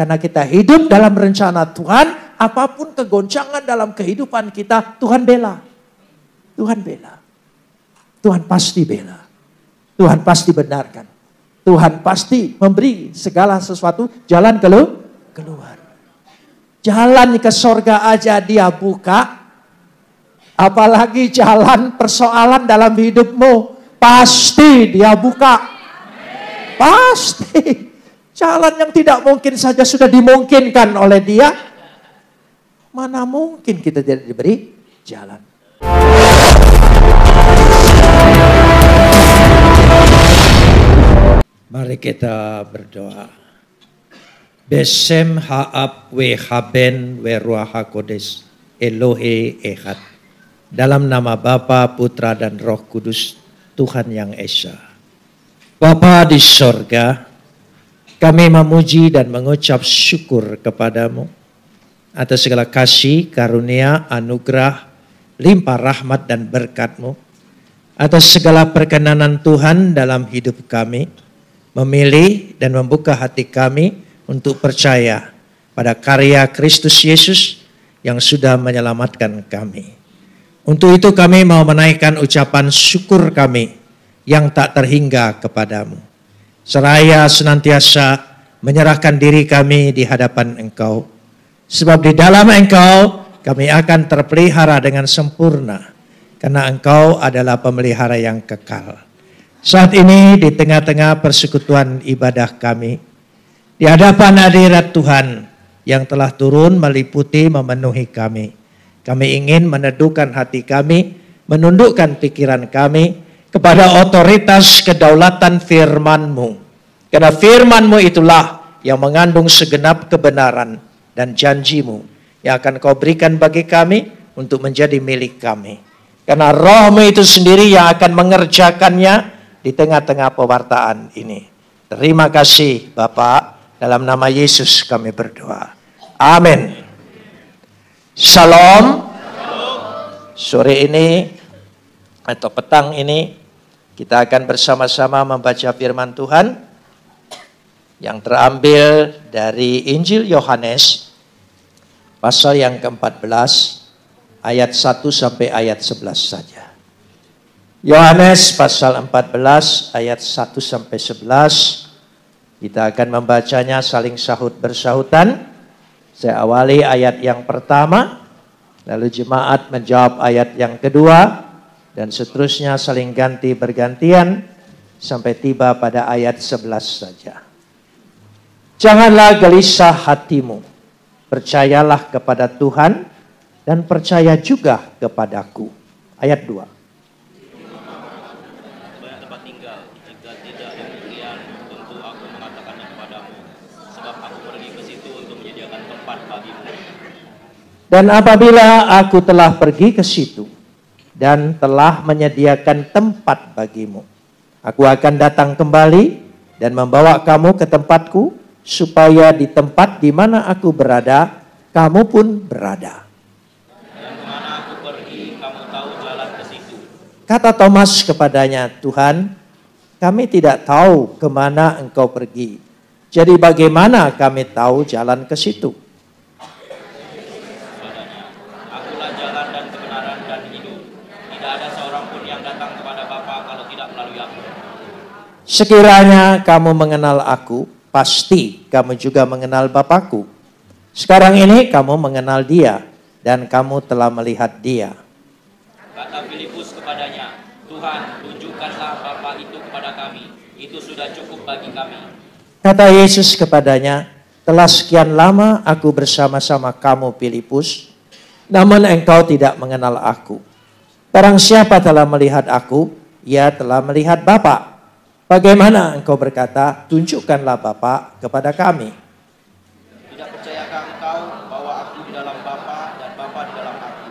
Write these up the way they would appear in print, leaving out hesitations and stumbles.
Karena kita hidup dalam rencana Tuhan, apapun kegoncangan dalam kehidupan kita, Tuhan bela. Tuhan bela. Tuhan pasti bela. Tuhan pasti benarkan. Tuhan pasti memberi segala sesuatu jalan keluar. Jalan ke sorga aja dia buka. Apalagi jalan persoalan dalam hidupmu. Pasti dia buka. Pasti. Jalan yang tidak mungkin saja sudah dimungkinkan oleh dia. Mana mungkin kita tidak diberi jalan. Mari kita berdoa. Besem ha'ab we haben we ruah hakodes. Elohe Ehad. Dalam nama Bapa, Putra dan Roh Kudus, Tuhan yang Esa. Bapa di sorga, kami memuji dan mengucap syukur kepadamu atas segala kasih, karunia, anugerah, limpah rahmat dan berkat-Mu. Atas segala perkenanan Tuhan dalam hidup kami, memilih dan membuka hati kami untuk percaya pada karya Kristus Yesus yang sudah menyelamatkan kami. Untuk itu kami mau menaikkan ucapan syukur kami yang tak terhingga kepadamu. Seraya senantiasa menyerahkan diri kami di hadapan Engkau. Sebab di dalam Engkau kami akan terpelihara dengan sempurna. Karena Engkau adalah pemelihara yang kekal. Saat ini di tengah-tengah persekutuan ibadah kami. Di hadapan hadirat Tuhan yang telah turun meliputi memenuhi kami. Kami ingin meneduhkan hati kami, menundukkan pikiran kami kepada otoritas kedaulatan firman-Mu. Karena firman-Mu itulah yang mengandung segenap kebenaran dan janji-Mu yang akan Kau berikan bagi kami untuk menjadi milik kami. Karena Roh-Mu itu sendiri yang akan mengerjakannya di tengah-tengah pewartaan ini. Terima kasih Bapa, dalam nama Yesus kami berdoa. Amin. Shalom. Sore ini atau petang ini kita akan bersama-sama membaca firman Tuhan yang terambil dari Injil Yohanes pasal yang ke-14 ayat 1 sampai ayat 11 saja. Yohanes pasal 14 ayat 1 sampai 11. Kita akan membacanya saling sahut bersahutan. Saya awali ayat yang pertama, lalu jemaat menjawab ayat yang kedua. Dan seterusnya saling ganti bergantian sampai tiba pada ayat 11 saja. Janganlah gelisah hatimu, percayalah kepada Tuhan dan percaya juga kepadaku. Ayat 2. Banyak tempat tinggal, jika tidak demikian tentu aku mengatakannya kepadamu, sebab aku pergi ke situ untuk menyediakan tempat bagimu. Dan apabila aku telah pergi ke situ dan telah menyediakan tempat bagimu, aku akan datang kembali dan membawa kamu ke tempatku, supaya di tempat di mana aku berada, kamu pun berada. Dan kemana aku pergi, kamu tahu jalan ke situ. Kata Thomas kepadanya, Tuhan, kami tidak tahu kemana Engkau pergi. Jadi bagaimana kami tahu jalan ke situ? Akulah jalan dan kebenaran dan hidup. Tidak ada seorang pun yang datang kepada Bapa kalau tidak melalui aku. Sekiranya kamu mengenal aku, pasti kamu juga mengenal Bapakku. Sekarang ini kamu mengenal Dia dan kamu telah melihat Dia. Kata Filipus kepadanya, Tuhan, tunjukkanlah Bapa itu kepada kami. Itu sudah cukup bagi kami. Kata Yesus kepadanya, telah sekian lama aku bersama-sama kamu Filipus, namun engkau tidak mengenal aku. Barang siapa telah melihat aku, ia telah melihat Bapa. Bagaimana engkau berkata, tunjukkanlah Bapa kepada kami? Tidak percayakah engkau bahwa aku di dalam Bapa dan Bapa di dalam aku?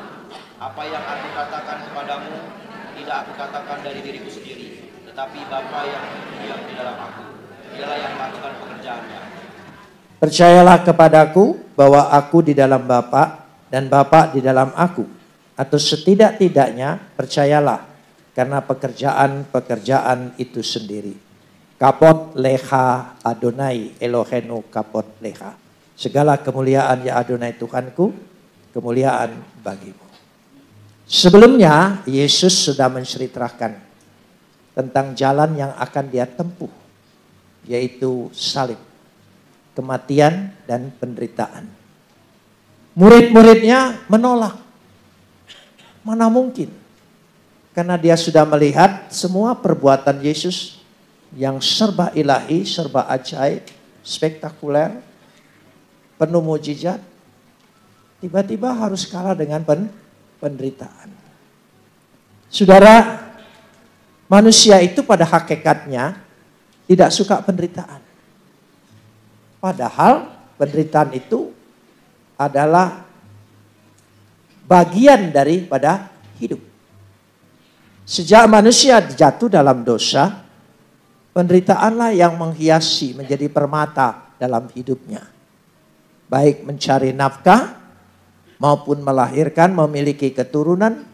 Apa yang aku katakan kepadamu, tidak aku katakan dari diriku sendiri, tetapi Bapa yang diam di dalam aku. Dialah yang melakukan pekerjaannya. Percayalah kepadaku bahwa aku di dalam Bapa dan Bapa di dalam aku. Atau setidak-tidaknya percayalah karena pekerjaan-pekerjaan itu sendiri. Kapot leha Adonai Elohenu kapot leha. Segala kemuliaan ya Adonai Tuhanku, kemuliaan bagimu. Sebelumnya Yesus sudah menceritakan tentang jalan yang akan dia tempuh, yaitu salib, kematian dan penderitaan. Murid-muridnya menolak. Mana mungkin? Karena dia sudah melihat semua perbuatan Yesus yang serba ilahi, serba ajaib, spektakuler, penuh mujizat. Tiba-tiba harus kalah dengan penderitaan. Saudara, manusia itu pada hakikatnya tidak suka penderitaan. Padahal penderitaan itu adalah bagian daripada hidup. Sejak manusia jatuh dalam dosa, penderitaanlah yang menghiasi menjadi permata dalam hidupnya. Baik mencari nafkah maupun melahirkan, memiliki keturunan,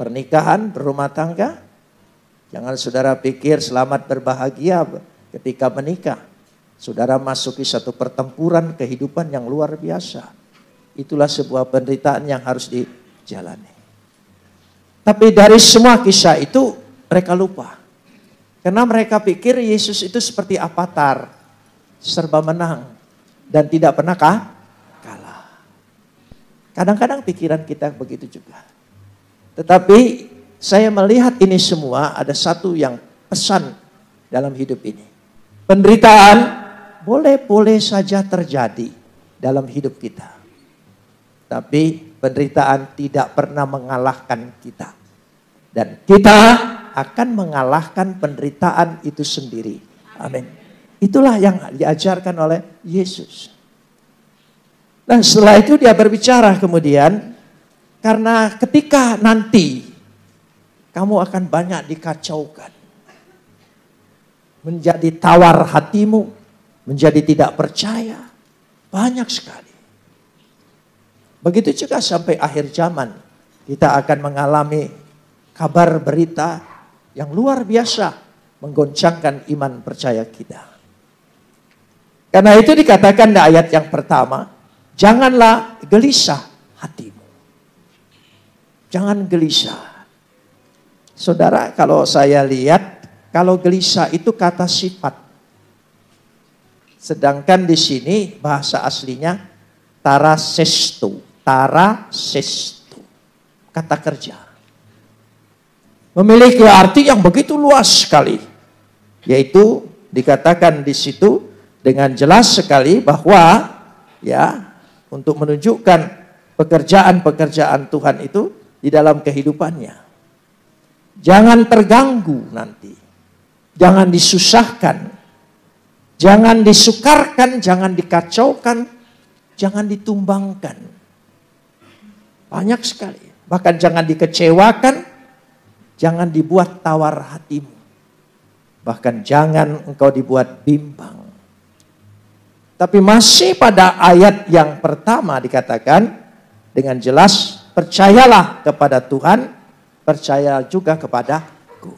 pernikahan, berumah tangga. Jangan saudara pikir selamat berbahagia ketika menikah. Saudara masuki satu pertempuran kehidupan yang luar biasa. Itulah sebuah penderitaan yang harus dijalani. Tapi dari semua kisah itu mereka lupa. Karena mereka pikir Yesus itu seperti avatar, serba menang dan tidak pernah kalah. Kadang-kadang pikiran kita begitu juga. Tetapi saya melihat ini semua ada satu yang pesan dalam hidup ini. Penderitaan boleh-boleh saja terjadi dalam hidup kita. Tapi penderitaan tidak pernah mengalahkan kita. Dan kita akan mengalahkan penderitaan itu sendiri. Amin. Itulah yang diajarkan oleh Yesus. Dan setelah itu dia berbicara kemudian, karena ketika nanti kamu akan banyak dikacaukan. Menjadi tawar hatimu, menjadi tidak percaya. Banyak sekali. Begitu juga sampai akhir zaman. Kita akan mengalami kabar berita yang luar biasa. Menggoncangkan iman percaya kita. Karena itu dikatakan di ayat yang pertama. Janganlah gelisah hatimu. Jangan gelisah. Saudara, kalau saya lihat, kalau gelisah itu kata sifat. Sedangkan di sini bahasa aslinya tarasestu. Tarasestu. Kata kerja. Memiliki arti yang begitu luas sekali. Yaitu dikatakan di situ dengan jelas sekali bahwa ya untuk menunjukkan pekerjaan-pekerjaan Tuhan itu di dalam kehidupannya. Jangan terganggu nanti. Jangan disusahkan. Jangan disukarkan, jangan dikacaukan, jangan ditumbangkan. Banyak sekali. Bahkan jangan dikecewakan, jangan dibuat tawar hatimu. Bahkan jangan engkau dibuat bimbang. Tapi masih pada ayat yang pertama dikatakan dengan jelas, percayalah kepada Tuhan, percaya juga kepadaku.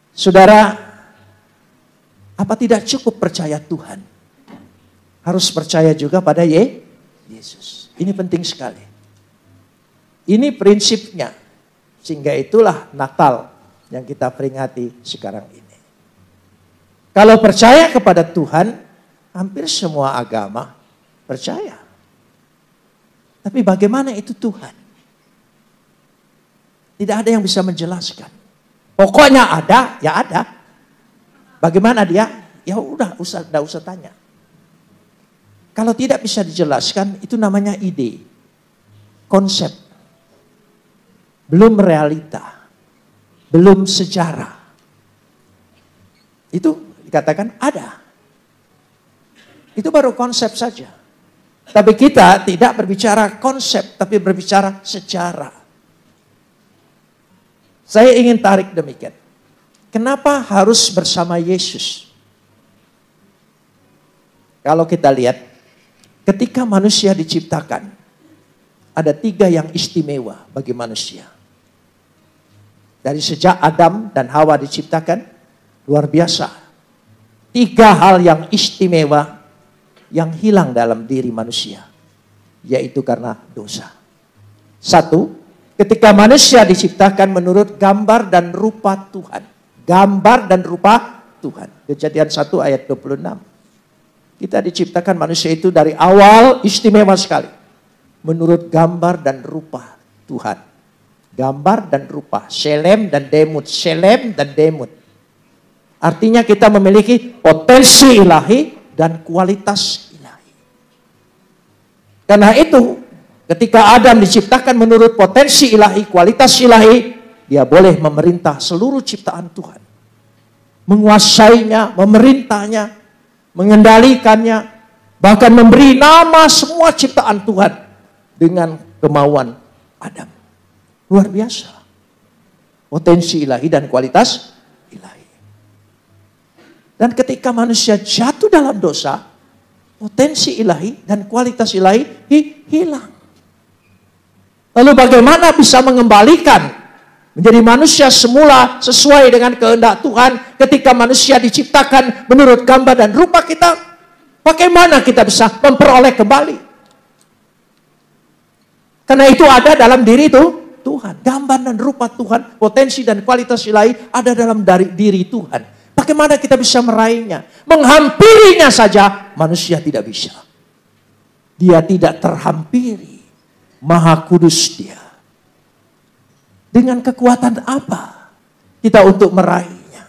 Saudara, apa tidak cukup percaya Tuhan? Harus percaya juga pada Yesus. Ini penting sekali. Ini prinsipnya. Sehingga itulah Natal yang kita peringati sekarang ini. Kalau percaya kepada Tuhan, hampir semua agama percaya. Tapi bagaimana itu Tuhan? Tidak ada yang bisa menjelaskan. Pokoknya ada, ya ada. Bagaimana dia? Ya udah, enggak usah tanya. Kalau tidak bisa dijelaskan, itu namanya ide. Konsep. Belum realita. Belum sejarah. Itu dikatakan ada. Itu baru konsep saja. Tapi kita tidak berbicara konsep, tapi berbicara sejarah. Saya ingin tarik demikian. Kenapa harus bersama Yesus? Kalau kita lihat, ketika manusia diciptakan, ada 3 yang istimewa bagi manusia. Dari sejak Adam dan Hawa diciptakan, luar biasa. 3 hal yang istimewa yang hilang dalam diri manusia, yaitu karena dosa. Satu, ketika manusia diciptakan menurut gambar dan rupa Tuhan. Gambar dan rupa Tuhan. Kejadian 1 ayat 26. Kita diciptakan manusia itu dari awal istimewa sekali. Menurut gambar dan rupa Tuhan. Gambar dan rupa. Shelem dan demut. Shelem dan demut. Artinya kita memiliki potensi ilahi dan kualitas ilahi. Karena itu, ketika Adam diciptakan menurut potensi ilahi, kualitas ilahi, dia boleh memerintah seluruh ciptaan Tuhan. Menguasainya, memerintahnya, mengendalikannya, bahkan memberi nama semua ciptaan Tuhan dengan kemauan Adam. Luar biasa. Potensi ilahi dan kualitas ilahi. Dan ketika manusia jatuh dalam dosa, potensi ilahi dan kualitas ilahi hilang. Lalu bagaimana bisa mengembalikan menjadi manusia semula sesuai dengan kehendak Tuhan ketika manusia diciptakan menurut gambar dan rupa kita? Bagaimana kita bisa memperoleh kembali? Karena itu ada dalam diri itu Tuhan. Gambar dan rupa Tuhan, potensi dan kualitas ilahi ada dalam diri Tuhan. Bagaimana kita bisa meraihnya? Menghampirinya saja manusia tidak bisa. Dia tidak terhampiri. Maha kudus dia. Dengan kekuatan apa kita untuk meraihnya?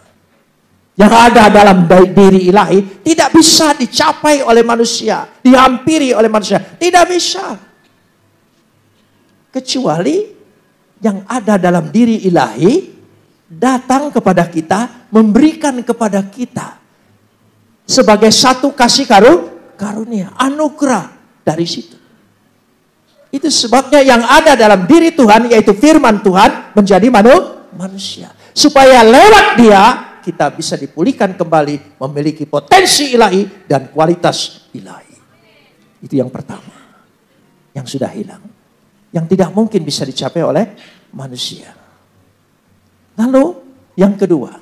Yang ada dalam diri ilahi tidak bisa dicapai oleh manusia, dihampiri oleh manusia, tidak bisa. Kecuali yang ada dalam diri ilahi datang kepada kita, memberikan kepada kita sebagai satu kasih karunia, anugerah dari situ. Itu sebabnya yang ada dalam diri Tuhan, yaitu firman Tuhan, menjadi manusia. Supaya lewat dia, kita bisa dipulihkan kembali, memiliki potensi ilahi dan kualitas ilahi. Itu yang pertama. Yang sudah hilang. Yang tidak mungkin bisa dicapai oleh manusia. Lalu, yang kedua.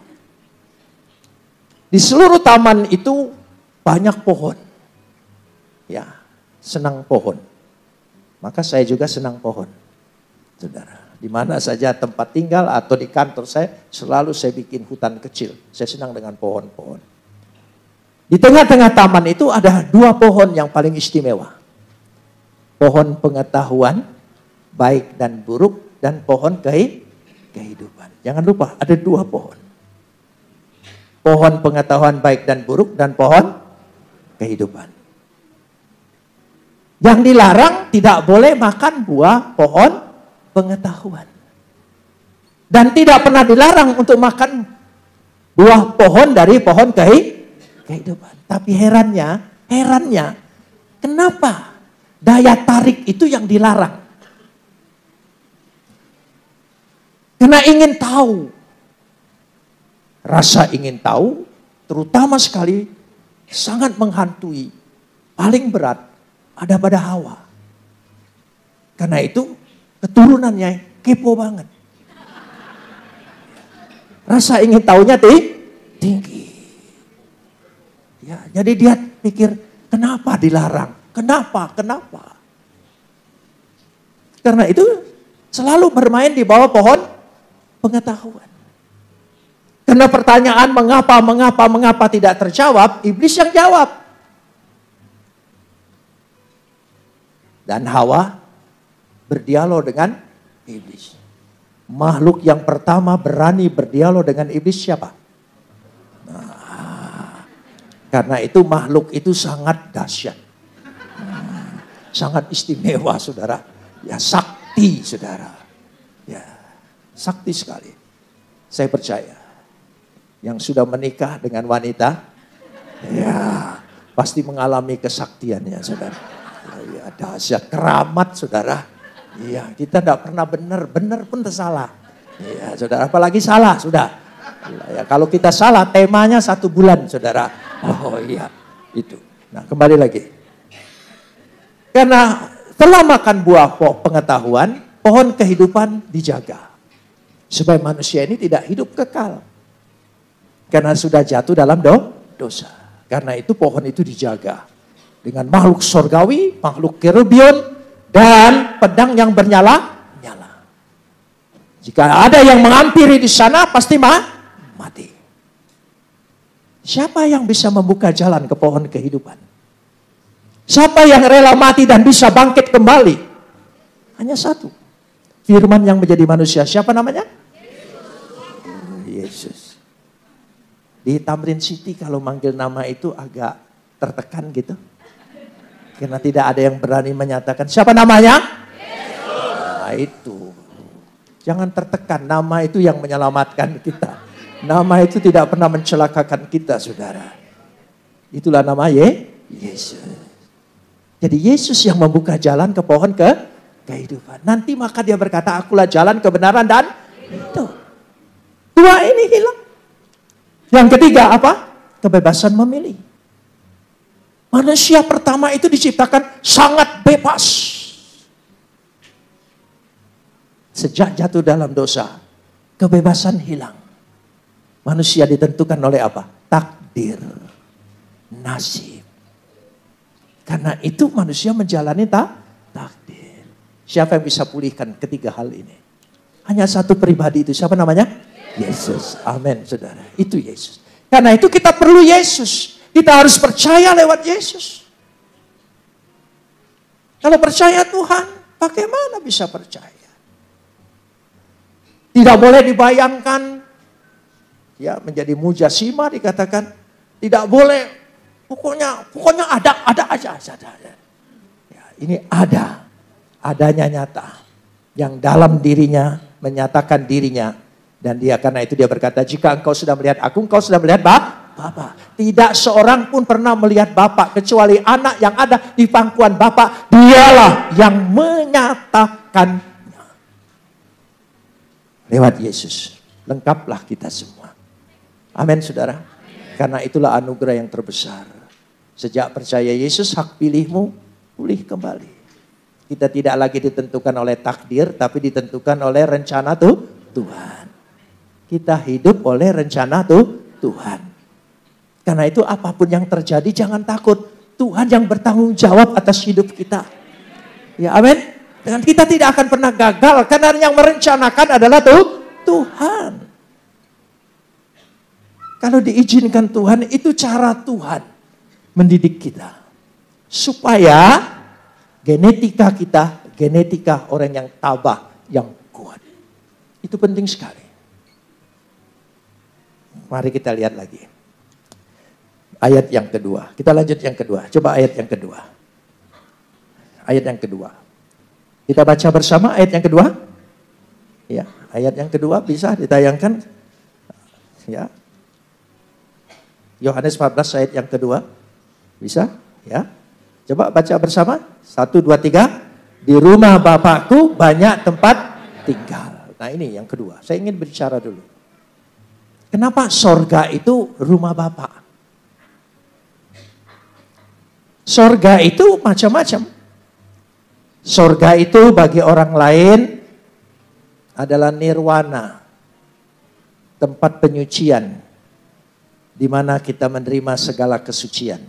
Di seluruh taman itu banyak pohon. Ya, senang pohon. Maka saya juga senang pohon, saudara. Di mana saja tempat tinggal atau di kantor saya, selalu saya bikin hutan kecil. Saya senang dengan pohon-pohon. Di tengah-tengah taman itu ada dua pohon yang paling istimewa. Pohon pengetahuan, baik dan buruk, dan pohon kehidupan. Jangan lupa, ada dua pohon. Pohon pengetahuan baik dan buruk, dan pohon kehidupan. Yang dilarang tidak boleh makan buah pohon pengetahuan. Dan tidak pernah dilarang untuk makan buah pohon dari pohon kehidupan. Tapi herannya, kenapa daya tarik itu yang dilarang? Karena ingin tahu. Rasa ingin tahu, terutama sekali, sangat menghantui, paling berat, ada pada Hawa. Karena itu keturunannya kepo banget. Rasa ingin tahunya tinggi. Ya, jadi dia pikir, kenapa dilarang? Kenapa? Karena itu selalu bermain di bawah pohon pengetahuan. Karena pertanyaan mengapa tidak terjawab, iblis yang jawab. Dan Hawa berdialog dengan iblis. Makhluk yang pertama berani berdialog dengan iblis siapa? Nah, karena itu makhluk itu sangat dahsyat. Sangat istimewa, saudara. Ya, sakti, saudara. Ya, sakti sekali. Saya percaya. Yang sudah menikah dengan wanita, ya, pasti mengalami kesaktiannya, saudara. Ya, dahsyat, keramat, saudara. Iya, kita tidak pernah benar pun tersalah. Iya, saudara, apalagi salah, sudah. Ya, kalau kita salah, temanya 1 bulan, saudara. Oh iya, itu. Nah, kembali lagi. Karena telah makan buah pengetahuan, pohon kehidupan dijaga. Supaya manusia ini tidak hidup kekal. Karena sudah jatuh dalam dosa. Karena itu pohon itu dijaga. dengan makhluk sorgawi, makhluk kerubion, dan pedang yang bernyala-nyala. Jika ada yang menghampiri di sana, pasti mati. Siapa yang bisa membuka jalan ke pohon kehidupan? Siapa yang rela mati dan bisa bangkit kembali? Hanya satu. Firman yang menjadi manusia. Siapa namanya? Yesus. Di Tamrin City kalau manggil nama itu agak tertekan gitu. Karena tidak ada yang berani menyatakan siapa namanya? Yesus. Nah itu. Jangan tertekan, nama itu yang menyelamatkan kita. Nama itu tidak pernah mencelakakan kita, saudara. Itulah nama Yesus. Jadi Yesus yang membuka jalan ke pohon kehidupan. Nanti maka dia berkata, akulah jalan kebenaran dan itu. Dua ini hilang. Yang ketiga apa? Kebebasan memilih. Manusia pertama itu diciptakan sangat bebas. Sejak jatuh dalam dosa, kebebasan hilang. Manusia ditentukan oleh apa? Takdir, nasib. Karena itu manusia menjalani takdir. Siapa yang bisa pulihkan ketiga hal ini? Hanya satu pribadi itu. Siapa namanya? Yesus. Amin, saudara. Itu Yesus. Karena itu kita perlu Yesus. Kita harus percaya lewat Yesus. Kalau percaya Tuhan, bagaimana bisa percaya? Tidak boleh dibayangkan, ya menjadi mujasima dikatakan, tidak boleh, pokoknya ada aja. Ya, ini adanya nyata, yang dalam dirinya menyatakan dirinya, dan dia karena itu dia berkata, jika engkau sudah melihat aku, engkau sudah melihat Bapa. Tidak seorang pun pernah melihat Bapa kecuali anak yang ada di pangkuan Bapa. Dialah yang menyatakannya. Lewat Yesus. Lengkaplah kita semua. Amin, saudara. Karena itulah anugerah yang terbesar. Sejak percaya Yesus, hak pilihmu pulih kembali. Kita tidak lagi ditentukan oleh takdir, tapi ditentukan oleh rencana Tuhan. Kita hidup oleh rencana Tuhan. Karena itu apapun yang terjadi jangan takut. Tuhan yang bertanggung jawab atas hidup kita. Ya amin. Dan kita tidak akan pernah gagal. Karena yang merencanakan adalah Tuhan. Kalau diizinkan Tuhan, itu cara Tuhan mendidik kita. Supaya genetika kita, genetika orang yang tabah, yang kuat. Itu penting sekali. Mari kita lihat lagi. Ayat yang kedua. Kita lanjut yang kedua. Coba ayat yang kedua. Ayat yang kedua. Kita baca bersama ayat yang kedua. Ya, ayat yang kedua bisa ditayangkan. Ya. Yohanes 14 ayat yang kedua. Bisa? Ya. Coba baca bersama. 1, 2, 3. Di rumah Bapakku banyak tempat tinggal. Nah ini yang kedua. Saya ingin bicara dulu. Kenapa sorga itu rumah Bapa? Sorga itu macam-macam. Sorga itu bagi orang lain adalah nirwana. Tempat penyucian. Di mana kita menerima segala kesucian.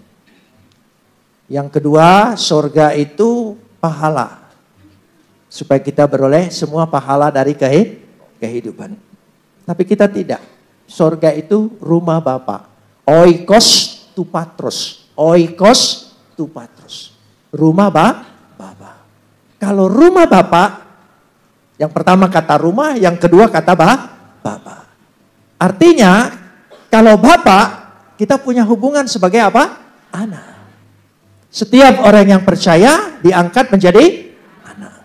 Yang kedua, sorga itu pahala. Supaya kita beroleh semua pahala dari kehidupan. Tapi kita tidak. Sorga itu rumah Bapa. Oikos tu patros. Oikos tu patros. Rumah Bapa. Kalau rumah Bapa, yang pertama kata rumah, yang kedua kata Bapa. Artinya, kalau Bapa, kita punya hubungan sebagai apa? Anak. Setiap orang yang percaya diangkat menjadi anak.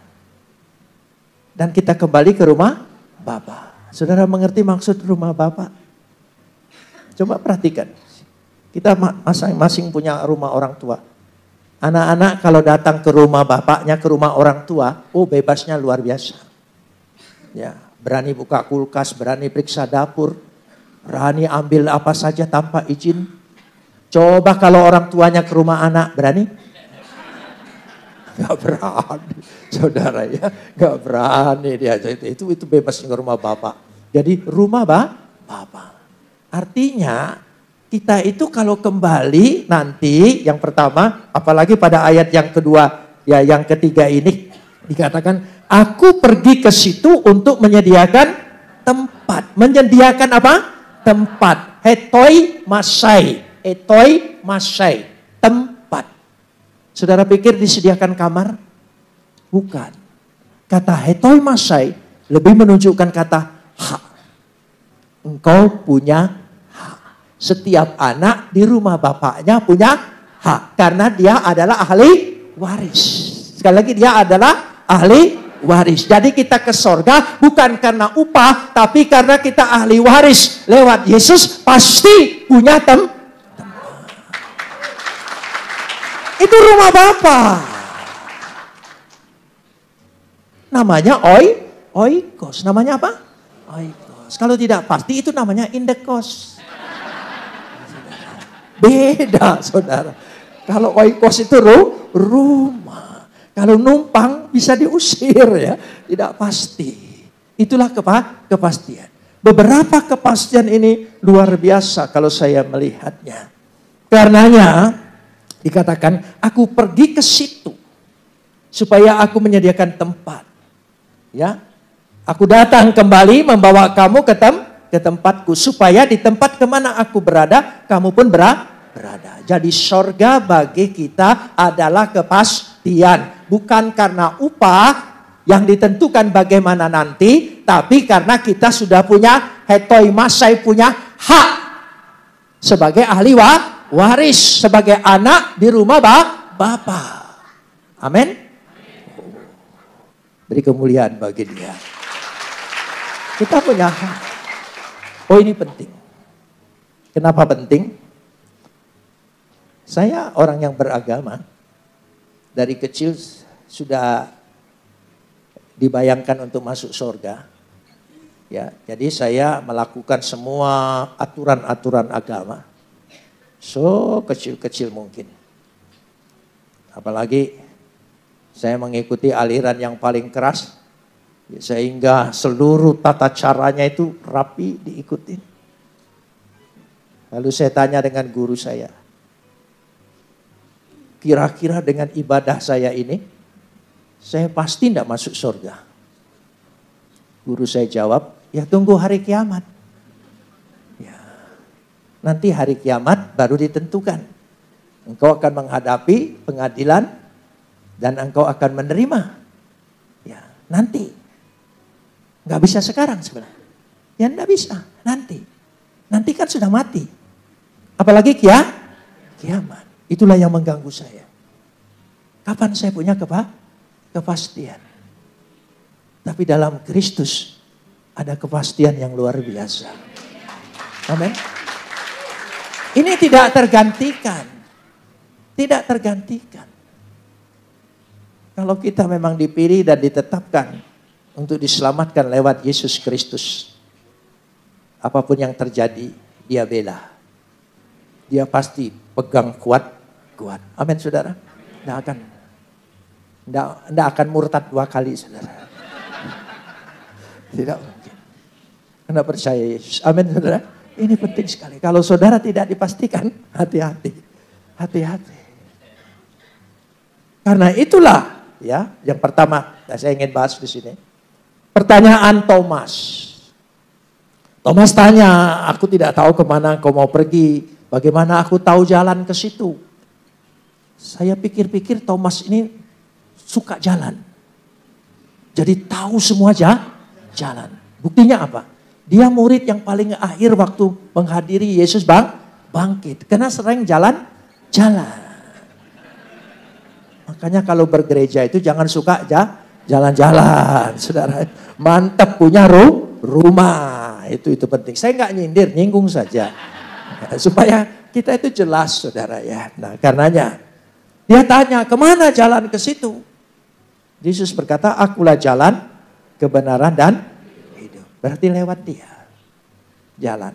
Dan kita kembali ke rumah Bapa. Saudara mengerti maksud rumah Bapa? Coba perhatikan. Kita masing-masing punya rumah orang tua. Anak-anak kalau datang ke rumah bapaknya, ke rumah orang tua, bebasnya luar biasa. Ya, berani buka kulkas, berani periksa dapur, berani ambil apa saja tanpa izin. Coba kalau orang tuanya ke rumah anak, berani? Gak berani, saudara ya, gak berani dia. Itu bebas ke rumah bapak. Jadi rumah Bapak. Artinya kita itu kalau kembali nanti yang pertama, apalagi pada ayat yang kedua, ya yang ketiga ini dikatakan, aku pergi ke situ untuk menyediakan tempat. Menyediakan apa? Tempat. Hetoi masai. Etoi masai. Tempat. Saudara pikir disediakan kamar? Bukan. Kata hetoi masai lebih menunjukkan kata hak. Engkau punya hak. Setiap anak di rumah bapaknya punya hak. Karena dia adalah ahli waris. Sekali lagi dia adalah ahli waris. Jadi kita ke sorga bukan karena upah, tapi karena kita ahli waris. Lewat Yesus pasti punya tempat. Itu rumah Bapa. Namanya oikos. Namanya apa? Oikos. Kalau tidak pasti itu namanya indekos. Beda, saudara. Kalau oikos itu rumah. Kalau numpang bisa diusir ya. Tidak pasti. Itulah kepastian. Beberapa kepastian ini luar biasa kalau saya melihatnya. Karenanya dikatakan, aku pergi ke situ supaya aku menyediakan tempat. Ya, aku datang kembali membawa kamu ke tempatku supaya di tempat kemana aku berada, kamu pun berada. Jadi sorga bagi kita adalah kepastian, bukan karena upah yang ditentukan bagaimana nanti, tapi karena kita sudah punya hetoi masai, punya hak sebagai ahli waris, sebagai anak di rumah Bapa. Amin. Beri kemuliaan bagi dia. Kita punya hak. Oh, ini penting. Kenapa penting? Saya orang yang beragama. Dari kecil sudah dibayangkan untuk masuk surga. Ya, jadi saya melakukan semua aturan-aturan agama. So kecil-kecil mungkin. Apalagi saya mengikuti aliran yang paling keras. Sehingga seluruh tata caranya itu rapi diikuti. Lalu saya tanya dengan guru saya. Kira-kira dengan ibadah saya ini, saya pasti tidak masuk surga. Guru saya jawab, ya tunggu hari kiamat. Ya, nanti hari kiamat baru ditentukan. Engkau akan menghadapi pengadilan dan engkau akan menerima. Ya, nanti. Nggak bisa sekarang sebenarnya. Ya enggak bisa, nanti. Nanti kan sudah mati. Apalagi kiamat. Itulah yang mengganggu saya. Kapan saya punya kepastian? Tapi dalam Kristus ada kepastian yang luar biasa. Amin. Ini tidak tergantikan. Tidak tergantikan. Kalau kita memang dipilih dan ditetapkan untuk diselamatkan lewat Yesus Kristus, apapun yang terjadi, dia bela. Dia pasti pegang kuat. Amin, saudara. Tidak akan murtad 2 kali, saudara. Tidak mungkin. Anda percaya Yesus. Amin, saudara. Ini penting sekali. Kalau saudara tidak dipastikan, hati-hati. Hati-hati. Karena itulah, ya, yang pertama, saya ingin bahas di sini. Pertanyaan Thomas. Thomas tanya, aku tidak tahu kemana kau mau pergi. Bagaimana aku tahu jalan ke situ? Saya pikir-pikir Thomas ini suka jalan. Jadi tahu semua jalan. Buktinya apa? Dia murid yang paling akhir waktu menghadiri Yesus bangkit. Karena sering jalan. Makanya kalau bergereja itu jangan suka jalan-jalan, saudara. Mantap punya rumah. Itu penting. Saya nggak nyindir, nyinggung saja. Supaya kita itu jelas, saudara ya. Nah, karenanya dia tanya, kemana jalan ke situ? Yesus berkata, akulah jalan, kebenaran dan hidup. Berarti lewat dia. Jalan.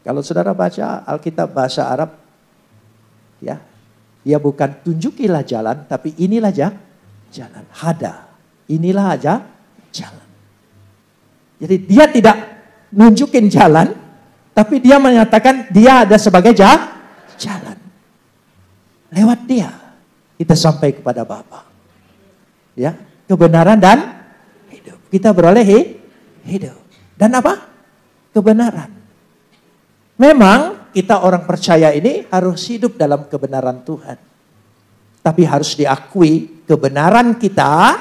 Kalau saudara baca Alkitab bahasa Arab, ya, dia bukan tunjukilah jalan, tapi inilah jalan. Hada. Inilah aja jalan. Jadi dia tidak nunjukin jalan, Tapi dia menyatakan dia ada sebagai jalan. Lewat dia kita sampai kepada Bapa. Ya, kebenaran dan hidup. Kita beroleh hidup. Dan apa? Kebenaran. Memang kita orang percaya ini harus hidup dalam kebenaran Tuhan. Tapi harus diakui kebenaran kita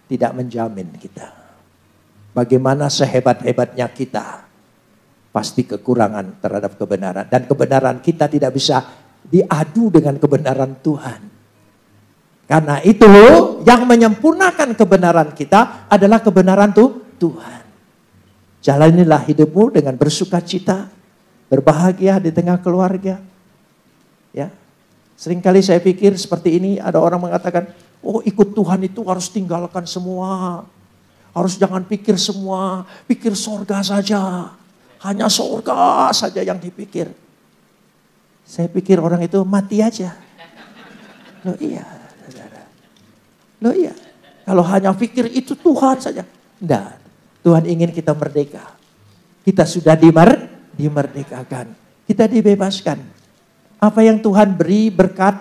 tidak menjamin kita. Bagaimana sehebat-hebatnya kita, pasti kekurangan terhadap kebenaran. Dan kebenaran kita tidak bisa diadu dengan kebenaran Tuhan. Karena itu yang menyempurnakan kebenaran kita adalah kebenaran Tuhan. Jalanilah hidupmu dengan bersukacita, berbahagia di tengah keluarga. Ya. Seringkali saya pikir seperti ini, ada orang mengatakan, oh ikut Tuhan itu harus tinggalkan semua. Harus jangan pikir semua, pikir sorga saja. Hanya sorga saja yang dipikir. Saya pikir orang itu mati aja. Loh iya, saudara. Loh iya, kalau hanya pikir itu Tuhan saja. Enggak, Tuhan ingin kita merdeka. Kita sudah dimerdekakan. Kita dibebaskan. Apa yang Tuhan beri berkat,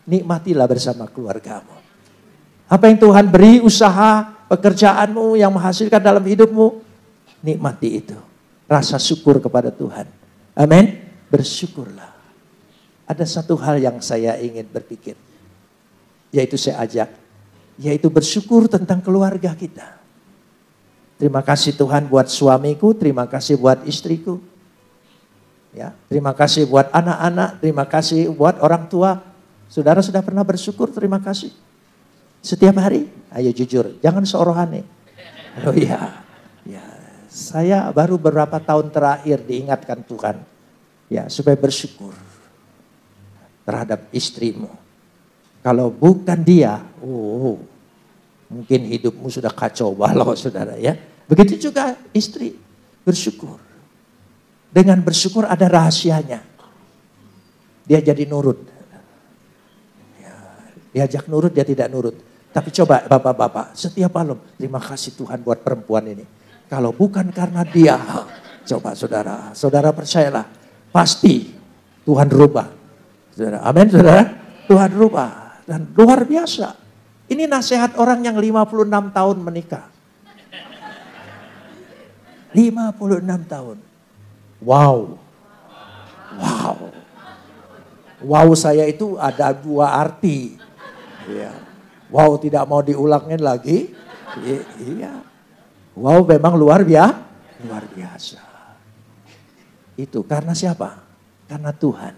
nikmatilah bersama keluargamu. Apa yang Tuhan beri usaha, pekerjaanmu yang menghasilkan dalam hidupmu, nikmati itu. Rasa syukur kepada Tuhan. Amin. Bersyukurlah. Ada satu hal yang saya ingin berpikir. Yaitu saya ajak. Yaitu bersyukur tentang keluarga kita. Terima kasih Tuhan buat suamiku. Terima kasih buat istriku. Ya, terima kasih buat anak-anak. Terima kasih buat orang tua. Saudara sudah pernah bersyukur? Terima kasih. Setiap hari? Ayo jujur. Jangan seorohane. Oh iya. Ya, saya baru beberapa tahun terakhir diingatkan Tuhan. Ya, supaya bersyukur terhadap istrimu. Kalau bukan dia, mungkin hidupmu sudah kacau balau, saudara ya. Begitu juga istri, bersyukur. Dengan bersyukur ada rahasianya. Dia jadi nurut. Ya, diajak nurut, dia tidak nurut. Tapi coba bapak-bapak, setiap malam, terima kasih Tuhan buat perempuan ini. Kalau bukan karena dia, coba saudara percayalah. Pasti Tuhan rubah. Saudara, amin saudara. Tuhan rubah. Dan luar biasa. Ini nasihat orang yang 56 tahun menikah. 56 tahun. Wow. Wow saya itu ada dua arti. Ya. Wow tidak mau diulangin lagi. Iya. Wow memang luar biasa. Itu karena siapa? Karena Tuhan.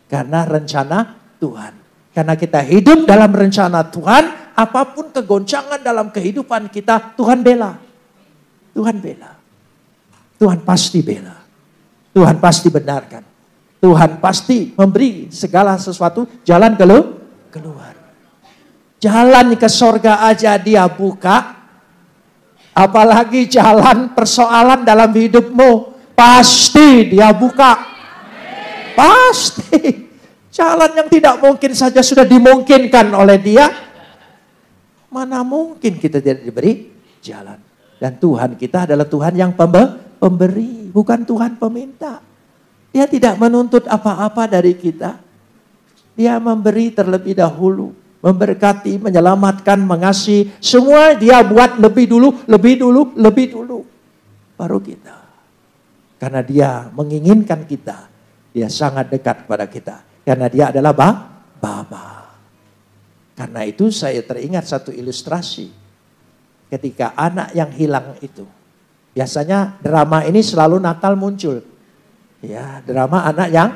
Karena rencana Tuhan. Karena kita hidup dalam rencana Tuhan, apapun kegoncangan dalam kehidupan kita, Tuhan bela. Tuhan bela. Tuhan pasti bela. Tuhan pasti benarkan. Tuhan pasti memberi segala sesuatu jalan keluar. Jalan ke sorga aja dia buka. Apalagi jalan persoalan dalam hidupmu. Pasti dia buka. Pasti. Jalan yang tidak mungkin saja sudah dimungkinkan oleh dia. Mana mungkin kita tidak diberi jalan. Dan Tuhan kita adalah Tuhan yang pemberi. Bukan Tuhan peminta. Dia tidak menuntut apa-apa dari kita. Dia memberi terlebih dahulu. Memberkati, menyelamatkan, mengasihi. Semua dia buat lebih dulu. Baru kita. Karena dia menginginkan kita. Dia sangat dekat pada kita. Karena dia adalah Bapa. Karena itu saya teringat satu ilustrasi. Ketika anak yang hilang itu. Biasanya drama ini selalu Natal muncul. Ya, drama anak yang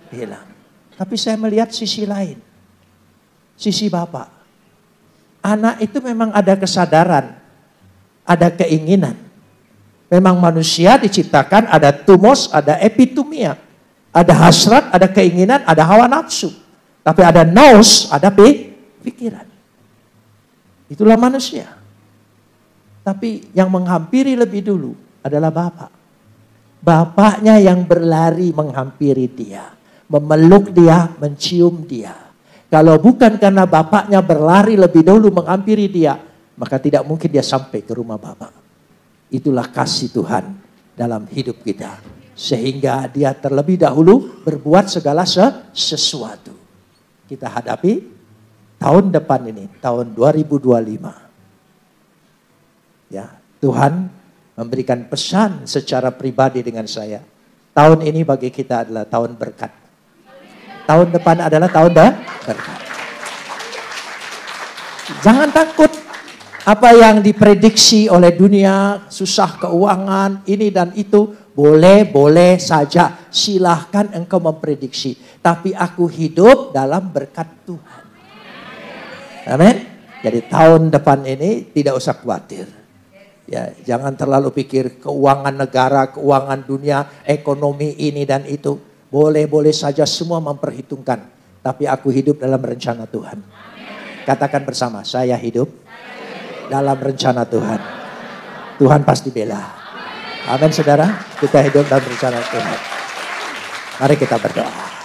hilang. Tapi saya melihat sisi lain. Sisi Bapa. Anak itu memang ada kesadaran. Ada keinginan. Memang manusia diciptakan ada tumos, ada epitumia. Ada hasrat, ada keinginan, ada hawa nafsu. Tapi ada nous, ada pikiran. Itulah manusia. Tapi yang menghampiri lebih dulu adalah Bapa. Bapaknya yang berlari menghampiri dia. Memeluk dia, mencium dia. Kalau bukan karena bapaknya berlari lebih dahulu menghampiri dia, maka tidak mungkin dia sampai ke rumah Bapa. Itulah kasih Tuhan dalam hidup kita. Sehingga dia terlebih dahulu berbuat segala sesuatu. Kita hadapi tahun depan ini, tahun 2025. Ya, Tuhan memberikan pesan secara pribadi dengan saya. Tahun ini bagi kita adalah tahun berkat. Tahun depan adalah tahun berkat. Jangan takut apa yang diprediksi oleh dunia, susah keuangan, ini dan itu. Boleh saja, silahkan engkau memprediksi. Tapi aku hidup dalam berkat Tuhan. Amin. Jadi tahun depan ini tidak usah khawatir. Ya, jangan terlalu pikir keuangan negara, keuangan dunia, ekonomi ini dan itu. Boleh saja semua memperhitungkan. Tapi aku hidup dalam rencana Tuhan. Katakan bersama, saya hidup dalam rencana Tuhan. Tuhan pasti bela. Amin saudara, kita hidup dalam rencana Tuhan. Mari kita berdoa.